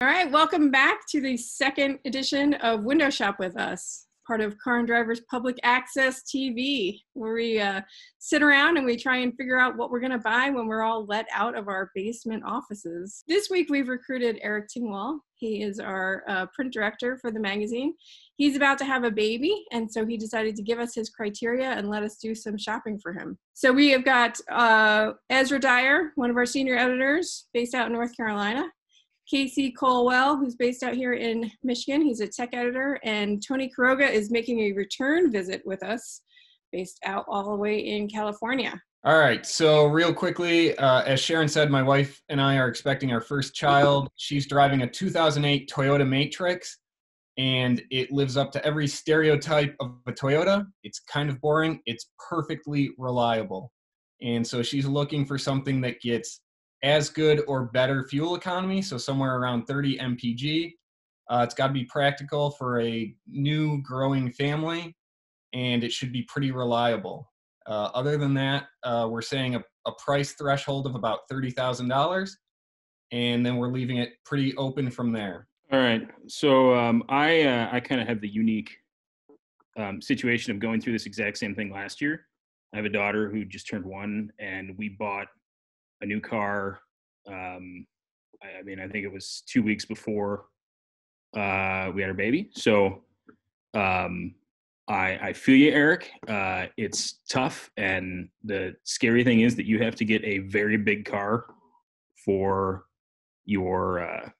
All right, welcome back to the second edition of Window Shop with Us, part of Car and Driver's Public Access TV, where we sit around and we try and figure out what we're going to buy when we're all let out of our basement offices. This week, we've recruited Eric Tingwall. He is our print director for the magazine. He's about to have a baby, and so he decided to give us his criteria and let us do some shopping for him. So we have got Ezra Dyer, one of our senior editors, based out in North Carolina. Casey Colwell, who's based out here in Michigan. He's a tech editor. And Tony Quiroga is making a return visit with us, based out all the way in California. All right, so real quickly, as Sharon said, my wife and I are expecting our first child. She's driving a 2008 Toyota Matrix, and it lives up to every stereotype of a Toyota. It's kind of boring. It's perfectly reliable. And so she's looking for something that gets as good or better fuel economy, so somewhere around 30 mpg. It's got to be practical for a new growing family, and it should be pretty reliable. Other than that, we're saying a price threshold of about $30,000, and then we're leaving it pretty open from there. All right, so I kind of have the unique situation of going through this exact same thing last year. I have a daughter who just turned 1, and we bought a new car. I think it was 2 weeks before we had our baby. So I feel you, Eric. It's tough, and the scary thing is that you have to get a very big car for your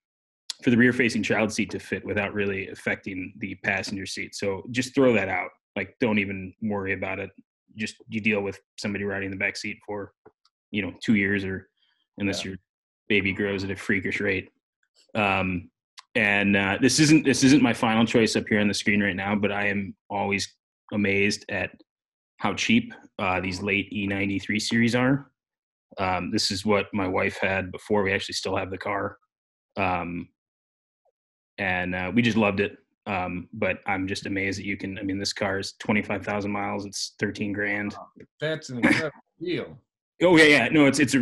for the rear-facing child seat to fit without really affecting the passenger seat. So just throw that out. Like, don't even worry about it. Just you deal with somebody riding in the back seat for 2 years, or unless your baby grows at a freakish rate. This isn't my final choice up here on the screen right now, but I am always amazed at how cheap these late E93 series are. This is what my wife had before we actually still have the car. We just loved it. But I'm just amazed that this car is 25,000 miles. It's 13 grand. That's an incredible deal. Oh yeah. No, it's a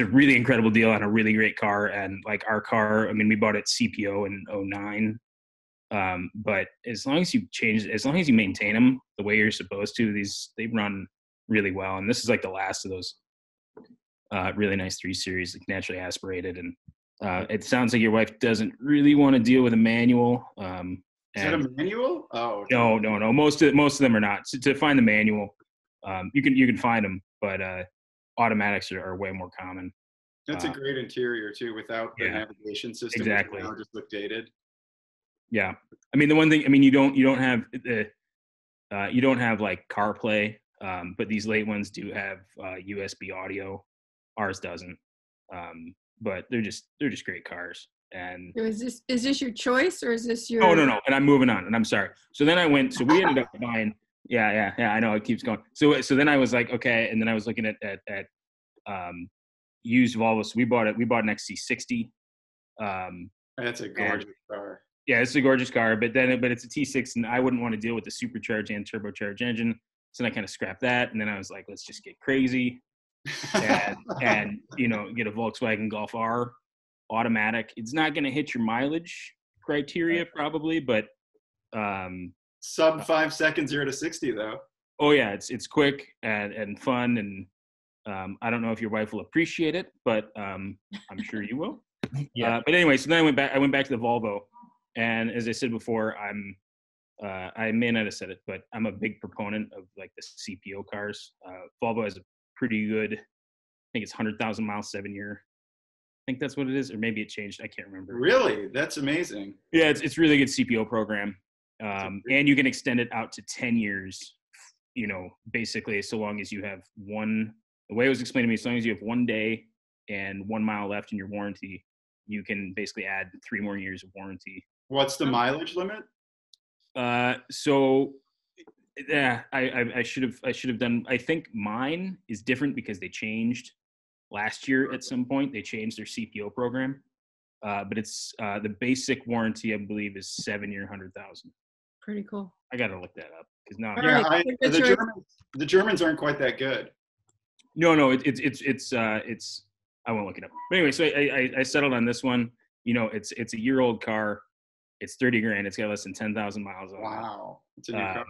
really incredible deal on a really great car. And like our car, we bought it CPO in 2009. But as long as you maintain them the way you're supposed to, they run really well. And this is like the last of those really nice 3 Series, like naturally aspirated. And it sounds like your wife doesn't really want to deal with a manual. Is that a manual? Oh no. Most of them are not. So to find the manual, you can find them, but automatics are way more common. That's a great interior too, without the navigation system. Exactly. Now just look dated. Yeah, the one thing, you don't have you don't have like CarPlay, but these late ones do have USB audio. Ours doesn't, but they're just great cars. And is this your choice, or is this your? Oh no, and I'm moving on, and I'm sorry. So then we ended up buying. Yeah. I know it keeps going. So then I was like, okay, and then I was looking at used Volvo. So we bought an XC60. That's a gorgeous car. Yeah, it's a gorgeous car, but it's a T6, and I wouldn't want to deal with the supercharged and turbocharged engine. So then I kind of scrapped that, and then I was like, let's just get crazy and get a Volkswagen Golf R automatic. It's not going to hit your mileage criteria probably, but sub 5 seconds 0 to 60 though. Oh yeah, it's quick and fun, and I don't know if your wife will appreciate it, but I'm sure you will. Yeah. But anyway, so then I went back to the Volvo, and as I said before, I may not have said it, but I'm a big proponent of like the CPO cars. Volvo has a pretty good, I think it's 100,000 miles, 7-year. I think that's what it is, or maybe it changed. I can't remember. Really? That's amazing. Yeah, it's really good CPO program. And you can extend it out to 10 years, basically, so long as you have the way it was explained to me, as long as you have 1 day and 1 mile left in your warranty, you can basically add 3 more years of warranty. What's the mileage limit? So yeah, I should have done, I think mine is different because they changed last year at some point. They changed their CPO program. But it's the basic warranty, I believe, is 7-year, 100,000. Pretty cool. I got to look that up because now. Yeah, the Germans aren't quite that good. No, it's I won't look it up. But anyway, so I settled on this one. it's a year-old car. It's 30 grand. It's got less than 10,000 miles on it. Wow. It's a new car.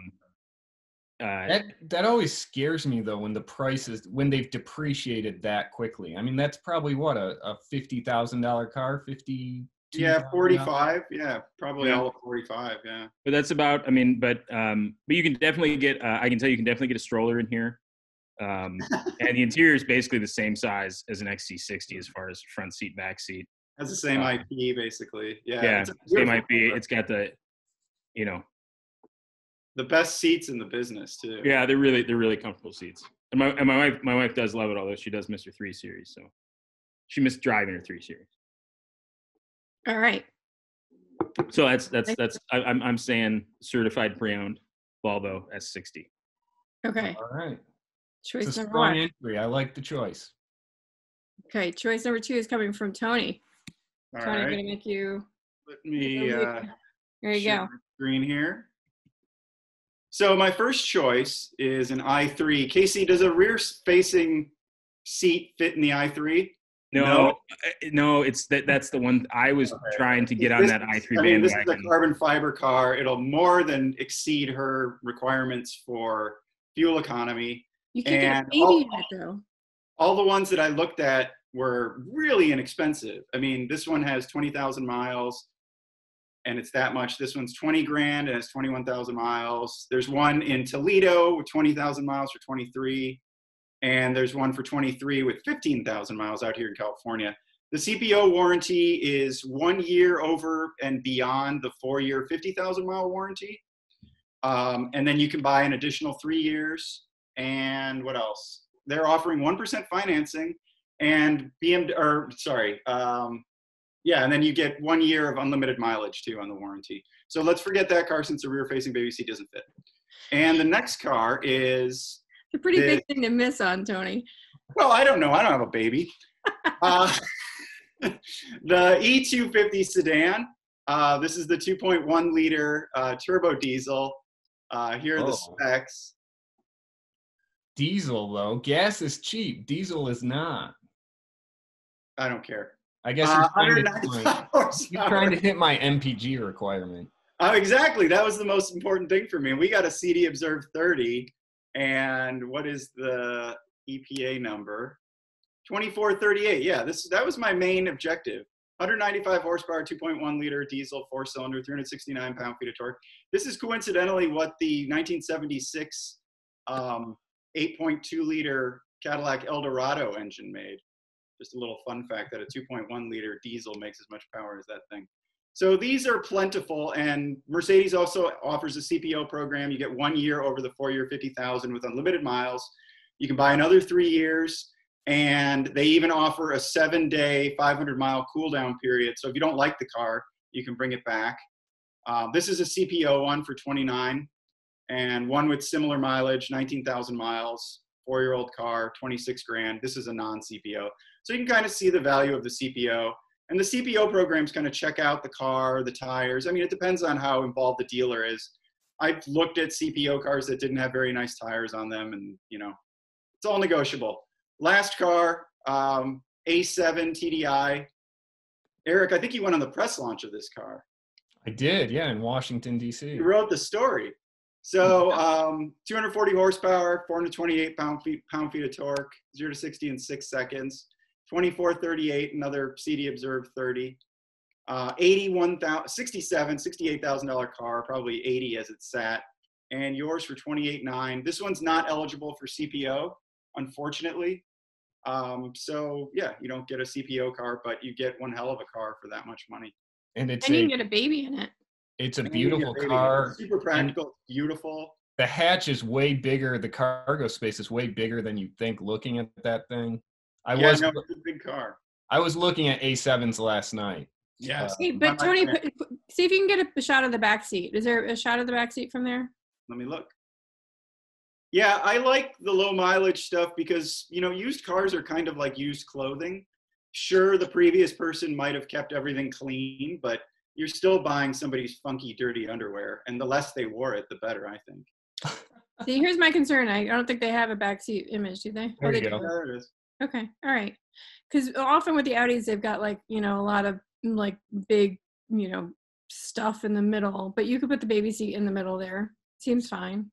That always scares me though when they've depreciated that quickly. I mean, that's probably what a $50,000 car, 50. Yeah, 45. Yeah, probably all of 45. Yeah. But that's about. But you can definitely get. I can tell you can definitely get a stroller in here, and the interior is basically the same size as an XC60 as far as front seat, back seat. Has the same IP basically. Yeah. Yeah, same IP. It's got the, the best seats in the business too. Yeah, they're really comfortable seats. And my wife does love it, although she does miss her 3 Series, so she missed driving her 3 Series. All right. So I'm saying certified pre-owned Volvo S60. Okay. All right. Choice It's a number strong 1. entry. I like the choice. Okay. Choice number 2 is coming from Tony. All Tony, I'm right. going to make you. Let me There you share go. my screen here. So my first choice is an i3. Casey, does a rear-facing seat fit in the i3? No, that's the one I was trying to get on that i3 bandwagon. This is a carbon fiber car. It'll more than exceed her requirements for fuel economy. You can get a baby in it though. All the ones that I looked at were really inexpensive. I mean, this one has 20,000 miles and it's that much. This one's 20 grand and it's 21,000 miles. There's one in Toledo with 20,000 miles for 23. And there's one for 23 with 15,000 miles out here in California. The CPO warranty is 1 year over and beyond the 4-year 50,000 mile warranty. And then you can buy an additional 3 years. And what else? They're offering 1% financing and and then you get 1 year of unlimited mileage too on the warranty. So let's forget that car since the rear facing baby seat doesn't fit. And the next car is It's a pretty big thing to miss on, Tony. Well, I don't know. I don't have a baby. The E250 sedan. This is the 2.1 liter turbo diesel. Here are the specs. Diesel, though. Gas is cheap. Diesel is not. I don't care. I guess you're trying to hit my MPG requirement. Oh, exactly. That was the most important thing for me. We got a CD Observe 30. And what is the EPA number? 2438. Yeah, that was my main objective. 195 horsepower, 2.1 liter diesel, 4-cylinder, 369 pound-feet of torque. This is coincidentally what the 1976 8.2 liter Cadillac Eldorado engine made. Just a little fun fact that a 2.1 liter diesel makes as much power as that thing. So these are plentiful, and Mercedes also offers a CPO program. You get 1 year over the 4-year 50,000 with unlimited miles. You can buy another 3 years, and they even offer a 7-day, 500-mile cool-down period. So if you don't like the car, you can bring it back. This is a CPO one for 29, and one with similar mileage, 19,000 miles, 4-year-old car, 26 grand. This is a non-CPO. So you can kind of see the value of the CPO. And the CPO programs kind of check out the car, the tires. I mean, it depends on how involved the dealer is. I've looked at CPO cars that didn't have very nice tires on them, and it's all negotiable. Last car, A7 TDI. Eric, I think you went on the press launch of this car. I did, yeah, in Washington, D.C. You wrote the story. So 240 horsepower, 428 pound-feet of torque, 0 to 60 in 6 seconds. 2438, another CD Observe 30. $68,000 car, probably 80 as it sat. And yours for 28.9. This one's not eligible for CPO, unfortunately. So yeah, you don't get a CPO car, but you get one hell of a car for that much money. And you can get a baby in it. It's a beautiful car. Super practical, beautiful. The hatch is way bigger. The cargo space is way bigger than you'd think looking at that thing. It's a big car. I was looking at A7s last night. Yes. Hey, but Tony, see if you can get a shot of the back seat. Is there a shot of the back seat from there? Let me look. Yeah, I like the low mileage stuff because, used cars are kind of like used clothing. Sure, the previous person might have kept everything clean, but you're still buying somebody's funky, dirty underwear. And the less they wore it, the better, I think. See, here's my concern. I don't think they have a backseat image, do they? There you go. There it is. Okay, all right. Because often with the Audis, they've got a lot of like big, stuff in the middle, but you could put the baby seat in the middle there. Seems fine.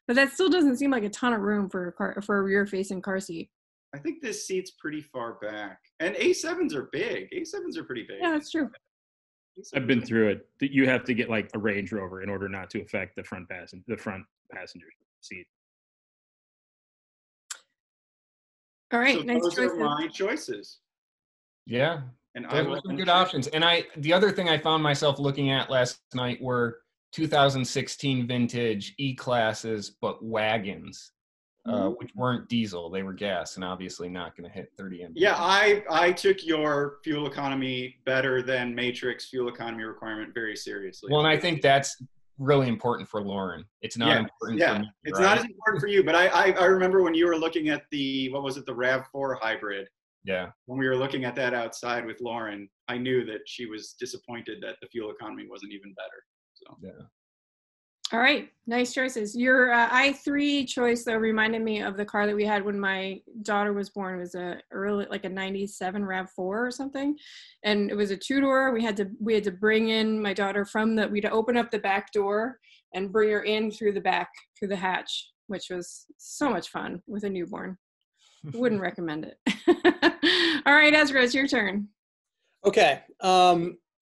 But that still doesn't seem like a ton of room for a rear-facing car seat. I think this seat's pretty far back. And A7s are big. A7s are pretty big. Yeah, that's true. I've been through it. You have to get like a Range Rover in order not to affect the front passenger seat. All right, So nice those choices. are my choices. Yeah, And those were some good options. And the other thing I found myself looking at last night were 2016 vintage E-classes, but wagons, which weren't diesel. They were gas, and obviously not going to hit 30 mpg. Yeah, I took your fuel economy better than Matrix fuel economy requirement very seriously. Well, and I think that's really important for Lauren. It's not important for me. It's right? not as important for you, but I remember when you were looking at the RAV4 hybrid. Yeah. When we were looking at that outside with Lauren, I knew that she was disappointed that the fuel economy wasn't even better. So yeah. All right, nice choices. Your i3 choice though reminded me of the car that we had when my daughter was born. It was a 97 RAV4 or something, and it was a 2-door. We had to bring in my daughter we'd open up the back door and bring her in through the hatch, which was so much fun with a newborn. Wouldn't recommend it. All right, Ezra, it's your turn. Okay,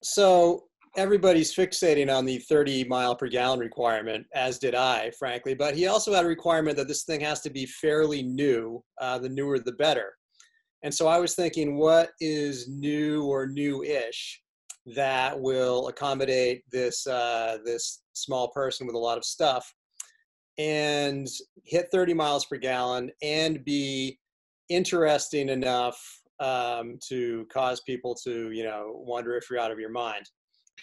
so everybody's fixating on the 30 mile per gallon requirement, as did I, frankly, but he also had a requirement that this thing has to be fairly new. The newer, the better. And so I was thinking, what is new or new-ish that will accommodate this small person with a lot of stuff and hit 30 miles per gallon and be interesting enough to cause people to, wonder if you're out of your mind.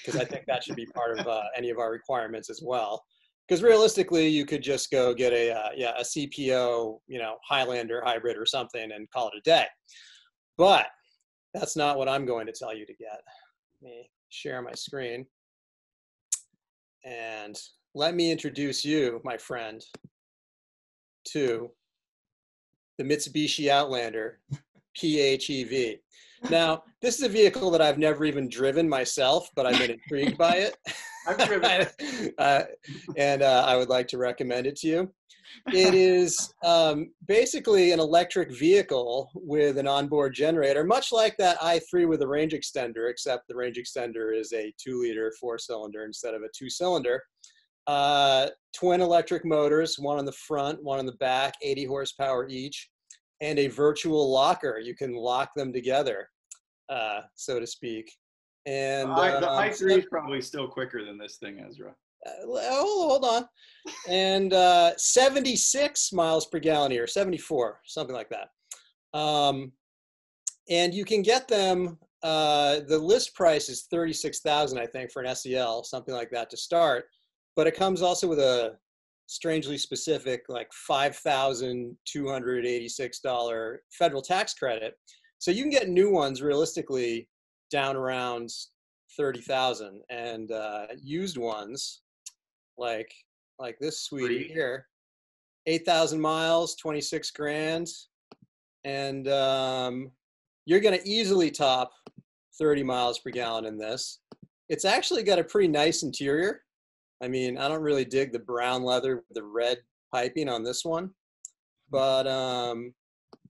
Because I think that should be part of any of our requirements as well. Because realistically, you could just go get a CPO, Highlander hybrid or something and call it a day. But that's not what I'm going to tell you to get. Let me share my screen. And let me introduce you, my friend, to the Mitsubishi Outlander PHEV. Now, this is a vehicle that I've never even driven myself, but I've been intrigued by it. I've driven it. And I would like to recommend it to you. It is basically an electric vehicle with an onboard generator, much like that i3 with a range extender, except the range extender is a 2-liter 4-cylinder instead of a 2-cylinder. Twin electric motors, one on the front, one on the back, 80 horsepower each, and a virtual locker. You can lock them together, so to speak. And the i3 is probably still quicker than this thing, Ezra. Hold on. And 76 miles per gallon here, 74, something like that. And you can get them, the list price is $36,000, I think, for an SEL, something like that to start. But it comes also with a strangely specific, like $5,286 federal tax credit. So you can get new ones realistically down around 30,000, and used ones like this sweetie here, 8,000 miles, 26 grand, and you're going to easily top 30 miles per gallon in this. It's actually got a pretty nice interior. I mean, I don't really dig the brown leather with the red piping on this one, but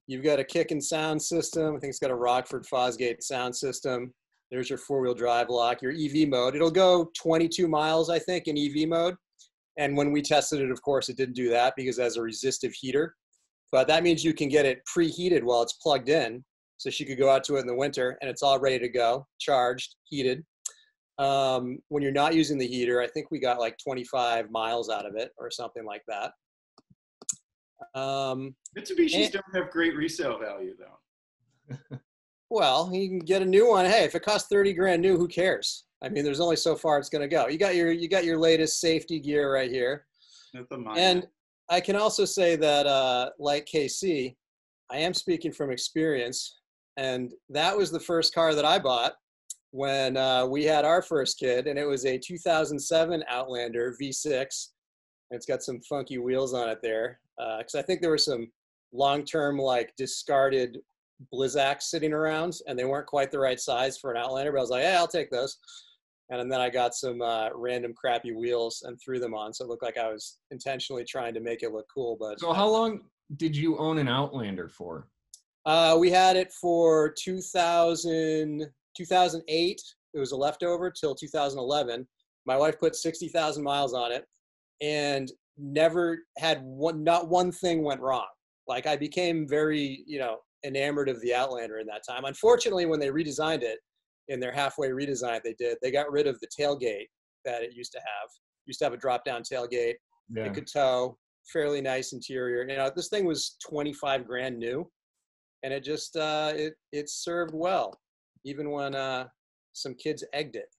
you've got a kick and sound system. I think it's got a Rockford Fosgate sound system. There's your 4-wheel drive lock, your EV mode. It'll go 22 miles, I think, in EV mode. And when we tested it, of course, it didn't do that because it has a resistive heater. But that means you can get it preheated while it's plugged in. So she could go out to it in the winter and it's all ready to go, charged, heated. When you're not using the heater, I think we got like 25 miles out of it or something like that. Mitsubishis don't have great resale value, though. Well, you can get a new one. Hey, if it costs 30 grand new, who cares? I mean, there's only so far it's going to go. You got your latest safety gear right here. And I can also say that, like KC, I am speaking from experience. And that was the first car that I bought when we had our first kid. And it was a 2007 Outlander V6. And it's got some funky wheels on it there. Because I think there were some long-term, like, discarded Blizzaks sitting around, and they weren't quite the right size for an Outlander, but I was like, yeah, I'll take those. And then I got some random crappy wheels and threw them on, so it looked like I was intentionally trying to make it look cool. But So how long did you own an Outlander for? we had it for 2008. It was a leftover till 2011. My wife put 60,000 miles on it and never had not one thing went wrong. Like, I became very, enamored of the Outlander in that time. Unfortunately, when they redesigned it, in their halfway redesign they got rid of the tailgate that it used to have. It used to have a drop-down tailgate. Yeah. It could tow, fairly nice interior. This thing was 25 grand new, and it just, it served well, even when some kids egged it,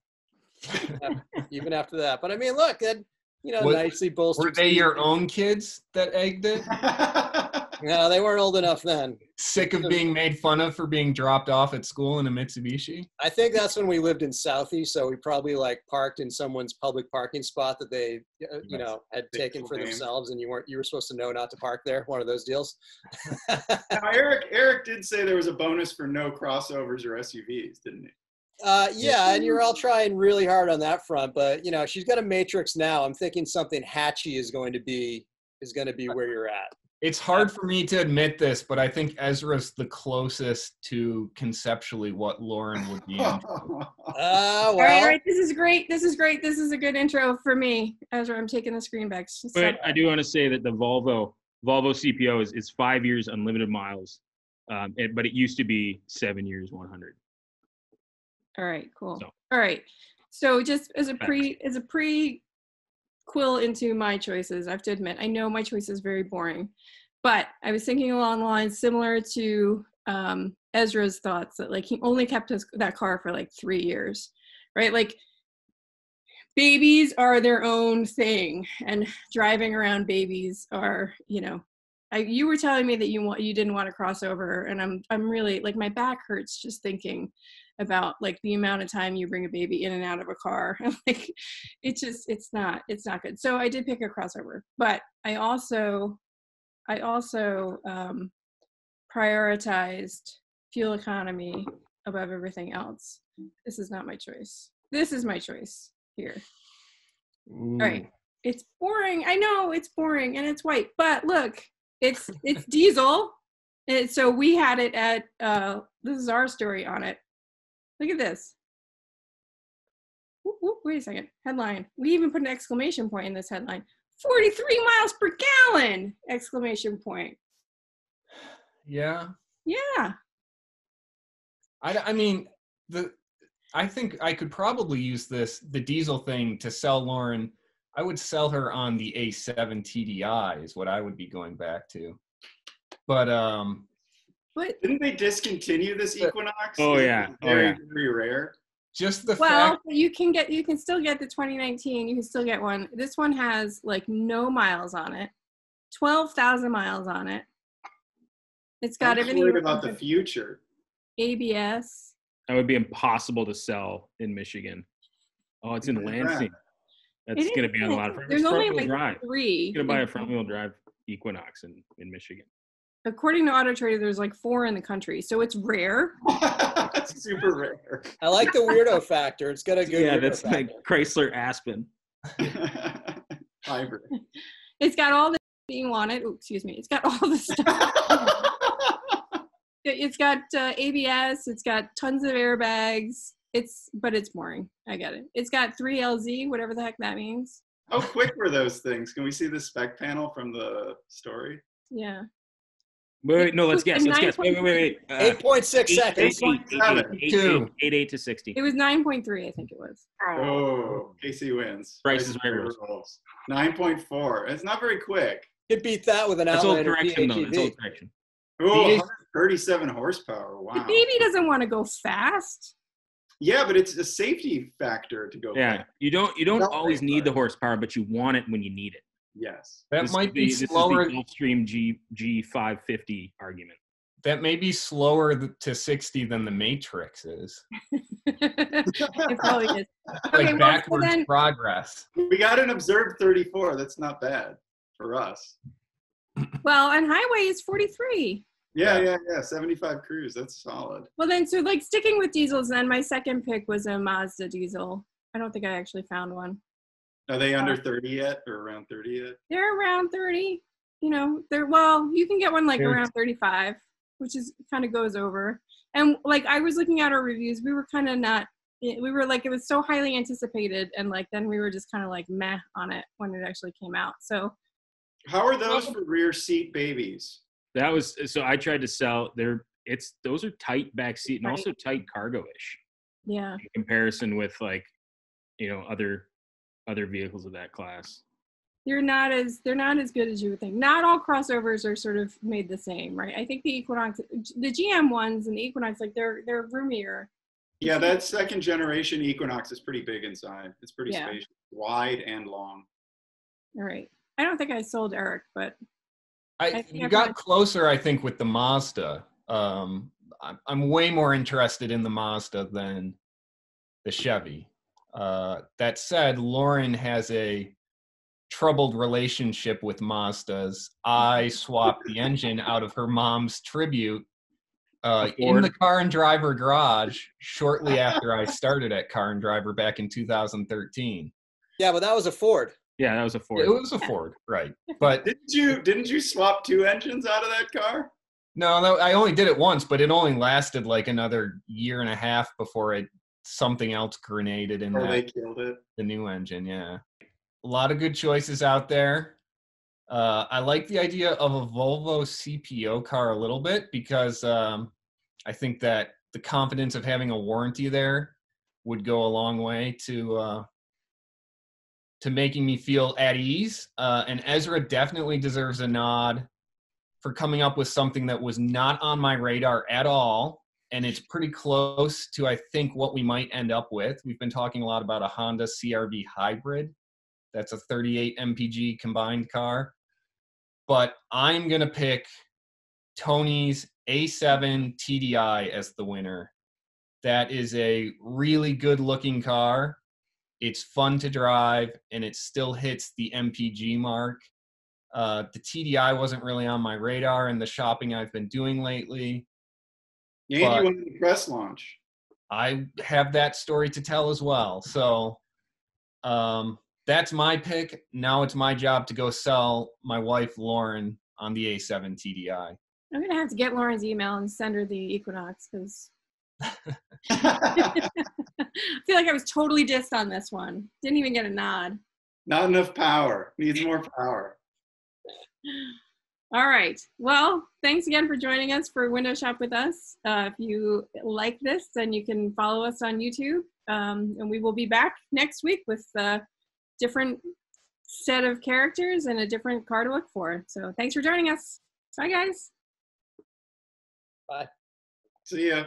even after that. But I mean, look, that, nicely bolstered. Were they your own kids that egged it? No, they weren't old enough then. Sick of being made fun of for being dropped off at school in a Mitsubishi? I think that's when we lived in Southie, so we probably parked in someone's public parking spot that they, had taken for themselves, and you were supposed to know not to park there. One of those deals. Now, Eric did say there was a bonus for no crossovers or SUVs, didn't he? Yeah, and you're all trying really hard on that front, but she's got a Matrix now. I'm thinking something hatchy is going to be where you're at. It's hard for me to admit this, but I think Ezra's the closest to conceptually what Lauren would be into. Well. All right. This is great. This is great. This is a good intro for me. Ezra, I'm taking the screen back. But I do want to say that the Volvo CPO is 5 years unlimited miles, but it used to be 7 years 100. All right, cool. So. All right. So just as a pre quill into my choices, I have to admit, I know my choice is very boring, but I was thinking along the lines similar to Ezra's thoughts, that he only kept that car for 3 years, right? Babies are their own thing, and driving around babies are, you were telling me that you didn't want to cross over, and I'm really, my back hurts just thinking about the amount of time you bring a baby in and out of a car. It's not good. So I did pick a crossover, but I also prioritized fuel economy above everything else. This is not my choice. This is my choice here. Ooh. All right. It's boring. I know it's boring, and it's white, but look, it's diesel. And so we had it at, this is our story on it. Look at this. Wait a second. Headline. We even put an exclamation point in this headline. 43 miles per gallon! Exclamation point. Yeah. Yeah. I mean, I think I could probably use the diesel thing to sell Lauren. I would sell her on the A7 TDI is what I would be going back to. But didn't they discontinue this Equinox? Oh yeah, very rare. Just the fact you can still get the 2019. You can still get one. This one has no miles on it, 12,000 miles on it. It's got everything. Worried about the future. ABS. That would be impossible to sell in Michigan. Oh, it's in Lansing. That's going to be on a lot of. There's only drive. 3. You're going to buy a front-wheel drive Equinox in Michigan. According to Auto Trader, there's 4 in the country, so it's rare. It's super rare. I like the weirdo factor. It's got a good. Yeah, that's factor. Chrysler Aspen. Hybrid. It's got all the you wanted. Oh, excuse me. It's got all the stuff. It's got ABS. It's got tons of airbags. But it's boring. I get it. It's got 3LZ, whatever the heck that means. How quick were those things? Can we see the spec panel from the story? Yeah. Wait, no, let's guess. Let's guess. Wait. 8.6 seconds. 8 to 60. It was 9.3, I think it was. Oh, KC wins. Price is right. 9.4. It's not very quick. Could beat that with an Outlander PHEV. That's old correction. Oh, 137 horsepower. Wow. The baby doesn't want to go fast. Yeah, but it's a safety factor to go. Yeah, fast. you don't always need the horsepower, but you want it when you need it. Yes. That might be slower. This is the Gulfstream G550 argument. That may be slower to 60 than the Matrix is. It probably is. Okay, backwards progress. We got an observed 34. That's not bad for us. Well, on highway it's 43. Yeah. 75 Cruise. That's solid. Well then, so like sticking with diesels, then my second pick was a Mazda diesel. I don't think I actually found one. Are they under 30 yet, or around 30 yet? They're around 30. You know, well, you can get one like They're- around 35, which is kind of goes over. And like I was looking at our reviews, we were kind of not. We were like, it was so highly anticipated, and like then we were just kind of like meh on it when it actually came out. So How are those for rear seat babies? That was so I tried to sell those are tight back seat and also tight cargo-ish yeah, in comparison with like, you know, other vehicles of that class. they're not as good as you would think. Not all crossovers are sort of made the same, right? I think the Equinox, the GM ones and the Equinox, like they're roomier. Yeah, that second generation Equinox is pretty big inside. It's pretty Yeah. spacious, wide and long. All right. I don't think I sold Eric, but You got closer, I think, with the Mazda. I'm way more interested in the Mazda than the Chevy. That said, Lauren has a troubled relationship with Mazdas. I swapped the engine out of her mom's Tribute in the Car and Driver garage shortly after I started at Car and Driver back in 2013. Yeah, but that was a Ford. Yeah, that was a Ford. It was a Ford, right? But Didn't you swap 2 engines out of that car? no, I only did it once, but it only lasted like another year and a half before something else grenaded in They killed it. the new engine. Yeah, a lot of good choices out there. I like the idea of a Volvo CPO car a little bit because I think that the confidence of having a warranty there would go a long way to making me feel at ease. And Ezra definitely deserves a nod for coming up with something that was not on my radar at all. And it's pretty close to, I think, what we might end up with. We've been talking a lot about a Honda CR-V hybrid. That's a 38 mpg combined car. But I'm going to pick Tony's A7 TDI as the winner. That is a really good looking car. It's fun to drive, and it still hits the MPG mark. The TDI wasn't really on my radar in the shopping I've been doing lately. And you went to the press launch. I have that story to tell as well. So that's my pick. Now it's my job to go sell my wife, Lauren, on the A7 TDI. I'm going to have to get Lauren's email and send her the Equinox because I feel like I was totally dissed on this one. Didn't even get a nod. Not enough power. Needs more power. All right. Well, thanks again for joining us for Window Shop with us. If you like this, then you can follow us on YouTube. And we will be back next week with a different set of characters and a different car to look for. So thanks for joining us. Bye, guys. Bye. See ya.